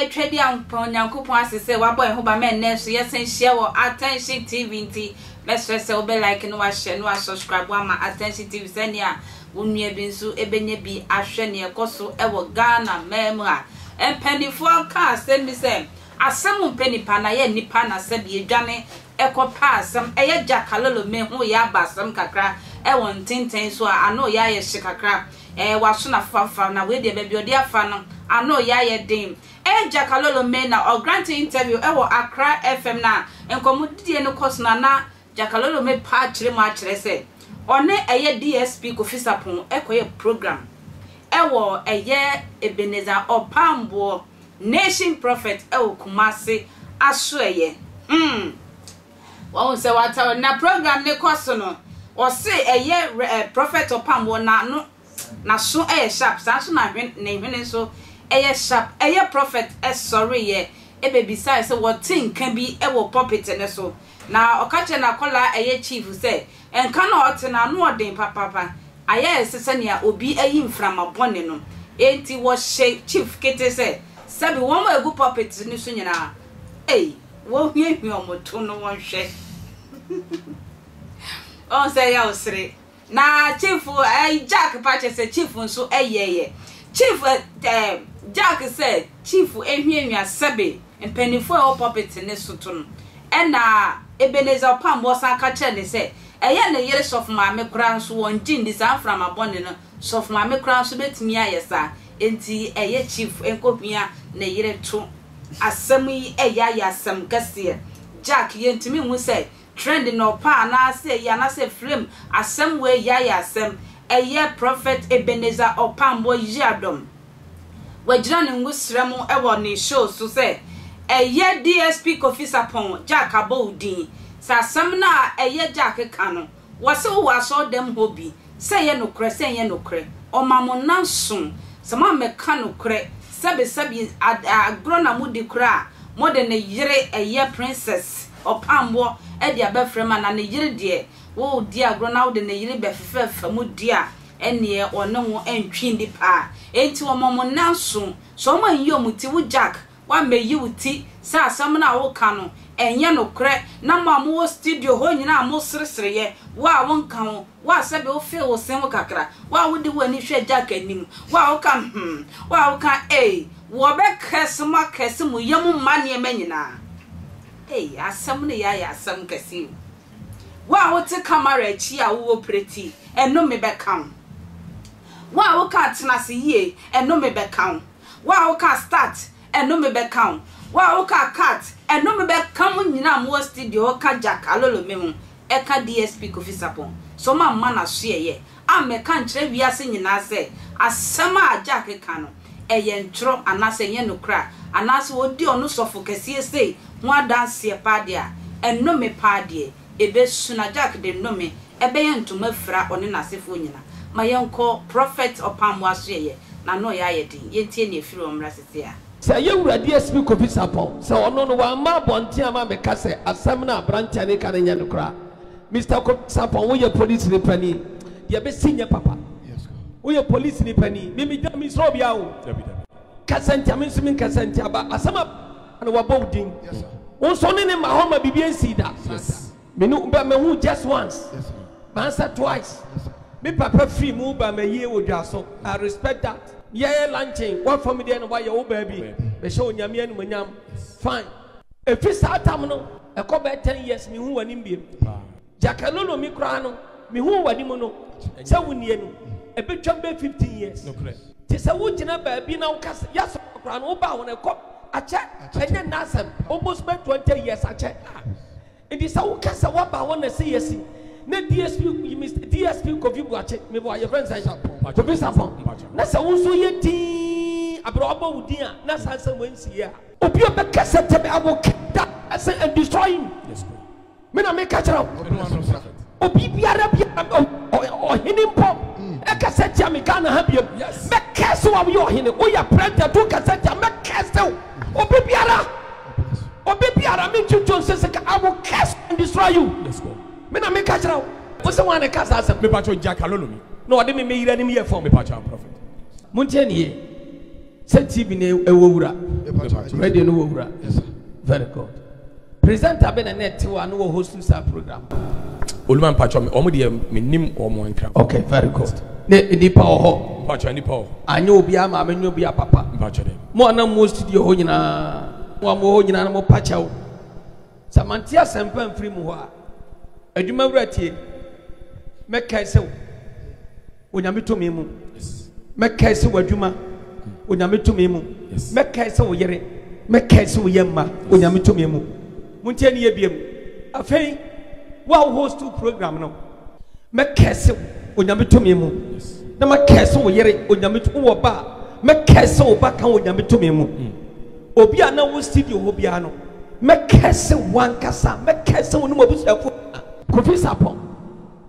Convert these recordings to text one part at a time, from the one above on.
ye twedi ampon Nyankopon asese wabo ho ba men na so yesen share wo Attention TV nti mesrese obe like no wa share no wa subscribe wa ma Attention TV senia wonua bi nso ebenye bi ahwe ne ekoso ewo Ghana memu a empanifo aka asem bi se asem mpanipa na ye nipa na se bi edwane ekopa asem eye Alolome ho ya basem kakra ewo ntenten so a ano ya ye shikakra waso na fafa na we de be odi afa no ano ya ye dem Alolome na o grant interview ewo Accra FM na enkomudie no course na Alolome pa kire mu a kire se one eye DSP Kofi Sarpong ekoye program ewo eye Ebenezer Opambour Nation Prophet ewo Kumasi aso eye won se wata na program ne course no o se eye Prophet Opambour na so eye sharp so na hwene so eye sharp eye prophet sorry ye baby say say what thing can be ewo puppet ne so na okache na kola eye chief say enka na ote na no odin papa aye sese ne obi ayi mframa bone no enti wo chief kete say sabi won ma egu puppet ni so nyina wo hwie omoto no won hwe on say ya osre na chief Jack patche say chief nso eyeye chief Jack said chief ehwienwa sebe empanifo e puppet ne soto no na Ebenezer Opambour san ka che ne say eye ne yere sof maame kura nso won gindi san from abone no sof maame kura nso betimi ayesa enti eye chief enkopia ne yere to asem yi ya asem kase Jack yentimi hu say trend no pa na say ya na say frame asem we ya asem eye Prophet Ebenezer Opambour yadom wajira ne ngusremu ewo ne show so say eye DSP Kofi Sarpong Jack abodin sa asem na eye Jack kanu wose wo so dem hobi say ye nokre omamo nanso sama me kanokre sebe agro na mudi kra mode ne yire eye Princess Opambour e dia befrema na ne yire de wo di agro na wo de ne yire befefa mu dia ene ono wo entwindi pa enti wo momo nanso so ma yi omuti wo Jack wa meyi wuti sa asam na wo kanu enye no kre na mamu wo studio ho nyina mo seresere ye wa won kan wa sebe wo fe wo sen wo kakra wa wo di wani hwe Jack anim wa wo kan wa wo kan wo be kese mu yemu mane manyina asam ne ya asam kese wa wo te camera chi a wo operate eno me be kan wa wo ka tenase yie eno me be kan wa wo ka start eno me be kan wa wo ka cut eno me be kan nyina mo studio ka Jack Alolome mu e ka DSP Kofi Sarpong so ma na so ye a me kan kire wiase nyina se asama Jack kan no eye ntro anase ye nokra anase odi ono sofo kese sei ho adanse pa dia eno me pa dia ebe suna Jack de no me ebe ye ntoma fra one nasefo nyina ma yenko Prophet Opambour aso ye na no ya ye din ye tie ne efiri omra sese a say ye wura DSP Kofi Sarpong say ono no wa ma bonti ama me ka say asem na brancha ne kan nya no kra Mr. Kofi Sarpong wo ye police ni pani ye be senior papa yes wo ye police ni pani me da mi so bia wo kasanta me so min kasanta ba asema na wa bowdin yes sir wo so ne ma ho ma bibia nsi da yes me no ba me hu just once yes sir answer twice yes sir me papa free mu ba me ye odwa so I respect that yeah lunching what for me there no why your baby be show nyame anu manyam fine if you start am no e ko be 10 years me hu wani mbiem Jack Alolome kra no me hu wani mu no se woni anu e be twam be 15 years no correct ti se wo gina ba bi na wo kasa ya so kra no ba wo na ko ache enye nasem almost be 20 years ache it is how kasa wo ba wo na se yesi na DSP you Mr. DSP Kofi Buache me bo your friends I Kofi Sarpong na se wo so ye tin abroba wudin a na sansa mo nsi ya obi o be kasa tebe abo da and destroy him yes me na me catch am obi biara o hinimpo e kasa tia me Ghana ha biem me kasa wa yo hini o ya president to kasa tia me kasa obi biara me chuchu se ka abo kasa and destroy you let's go me na me catch am o se wan e kasa asem me ba cho Jack Alolome no ode me yira ni me ye form me pa cha prophet muntie nie Say TV ne ewura. Radio no ewura. Yes sir. Very good. Presenter ben net one no host this program. Oluman Pacho omo de menim omo nkra. Okay, very good. Ne nipa ho. Pacho nipa ho. Anyo obi ama menyo obi papa. Pacho dem. Mo na mo studio ho nyina. Mo ho nyina na mo pacha wo. Samantia sempa mfiri mu ho a. Adwuma wura tie. Meka se onyame to me mu. Meka se wadwuma onyame to me mu. Meka se wo yere. Meka se wo yemma onyame to me mu. Muntie ne yebiem. Afei wa host program no. Meka se onyame to me mu. Na meka se wo yere onyame to wo ba. Meka se wo ba kan onyame to me mu. Obi a na wo studio ho bia no. Meka se wankasa. Meka se wo no mabusuafo. Kofi Sarpong.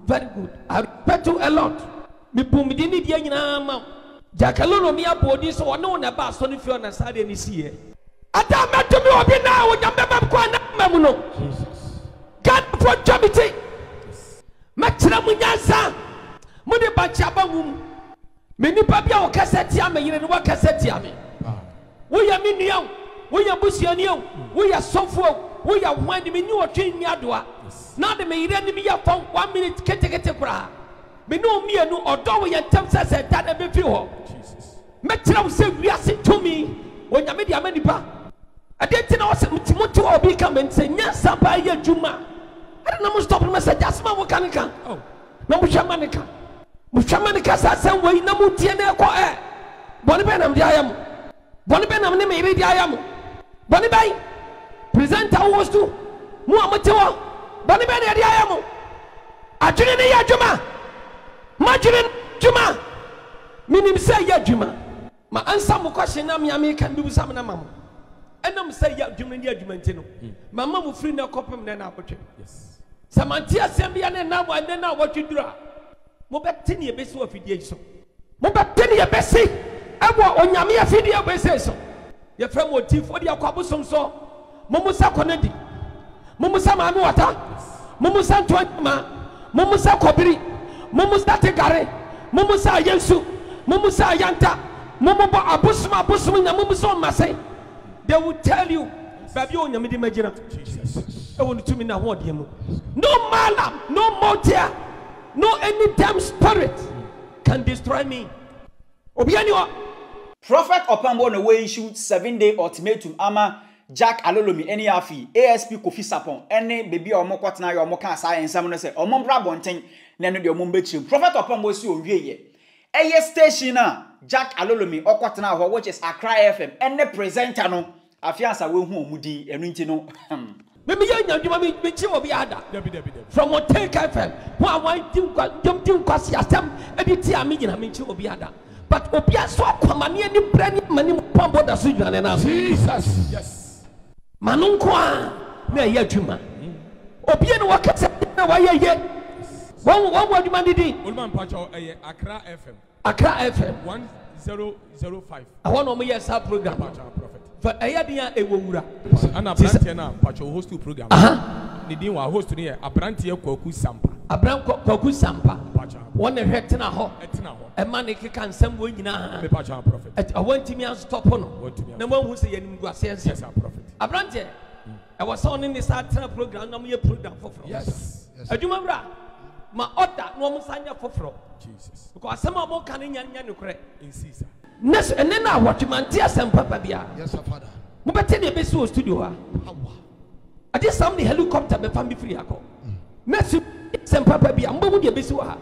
Very good. I respect you a lot. Me pumidini dia nyina ma. Jakalono mi abodi so ono na ba so no fi ona sade ni sie. Ada meto mi obi na wo nyambe ba kwa na mamu no. Jesus. God for Jobiti. Matra mu nyansa. Mu de ba cha ba wum. Me nipa bia wo kaseti ame yire no wa kaseti ame. Wo ya mi nuan, wo ya busuani o, wo ya sofo, wo ya hwan de me ni otwe ni adoa. Na de me yire ni mi ya fon 1 minute kete kura. Me no mienu odo wo ye ntam sese da na be fi ho. Jesus. Metra wo se wiase to me. Wo nyame de amanipa. Adenti na wo se mtimoto obi ka me nse nya sapa ye djuma. Ada na mo stop message asma wo kanika. Oh. Na mo hwa manika. Mo hwa manika sa san wo na mo tie na ko boni be na me ayam. Boni be na me me ire di ayam. Boni bai. Presenter wo stu. Mo amotewo. Boni be na di ayam. Adwene ne ya djuma. Majrin juma minim say ya juma ma ansa mo kwahye na me kan bi busam na mam enam say ya juma ni adwuma ntino mama mo free na kopem na abotwe yes samantia sembia ne na wa ne na wotwedura mo beti ne ebesi wa fidie so mo beti ne ebesi ewo onyame ya fidie ebesi so ye frem otifo de akwabosom so mo musa konedi mo musa ma me wata mo musa ntoma mo musa kobiri Mumusa Tvgh, Mumusa Yensu, Mumusa Yanta, Mumubo Abusum, Namuso Masay. They will tell you, Baby, on your Medina. I want to mean a word. No malam, no motia, no any damn spirit can destroy me. Obianyo. Prophet Opambour no way shoot 7-day ultimatum ama Jack Alolome any afi ASP Kofi Sarpong any baby or more kwatna your more science and say or mom brabonten nano de ombechi Prophet Opambour si onwie ye station na Jack Alolome okwatna ho which is Accra FM any presenter no afiansa we hu omudi enu nti no me yanya me chi obi ada from Tvgh FM who I want to kwasi asem editi am nyina me chi obi ada but obi aso akwamane ni brani mani Opambour da so dwane na Jesus yes Manunkwa na ya dwuma obi ne wakata na waye one adwuma didi Oluman Pacho Accra FM 1005 I want to yes our program prophet for ayadia ewowura ana brantie na Pacho host program ni din wa host ni abrantie kwaku sampa kwaku sampa one hwete na ho e ma ne keka nsam wo nyina me Pacho prophet I want me stop no na mo hu se yanim guase yes prophet abrantie e was on in this program na mo ye program for yes adwuma bra ma order no mo sanya foforo Jesus because some mo kan nya ne kore in Caesar nes ene na watchmanti asem papa bia yes father mo bete ne be so studio ha I just some the helicopter be fam be free akọ nes sem papa bia mo bu de be so ha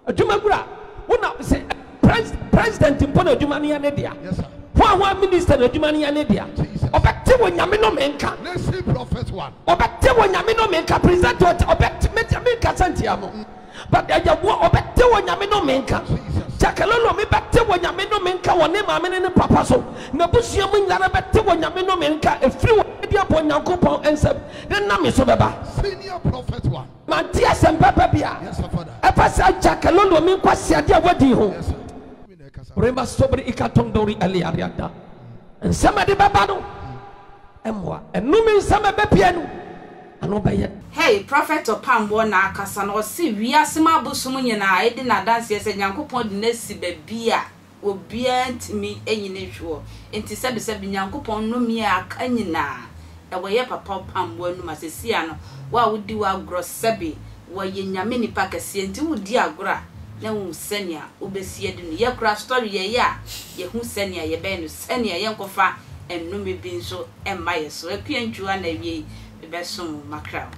adwuma bra wona say president impona adwuma ne ya ne dia yes sir one minister adwuma ne ya ne dia obekte wo nyame no menka let's see prophet one obekte wo nyame no menka present obekte menka santiamo but ya wo obekte wo nyame no menka jakalolo me bekte wo nyame no menka wone maame ne papa so na busua mu nyara bekte wo nyame no menka efiri wo dia po nyankopon ensem den na me so beba senior prophet one man dia sem papa bia yes father efasa jakalolo me kwasi ade awadi ho Rema sobre ikatondori aliariada. Nsema de baba no. Emwa. Enumi nsema bepia no. Ano baye. Hey, Prophet Opambour na akasa no si wiase ma bosum nyina edi na dance yese Nyankopon de na si bebia. obia ntimi enyine hwo enti sebe nyankopon no mi aka nyina e wo ye papa Opambour no masesia no wa wodi wa agro sebe wo ye nyame ni pakase enti wodi agro na wo senia obesie de no ye kura story ye ya ye hu senia ye be no senia ye nkofa enno me bi nso emma ye so akua ntwa na wie be so makra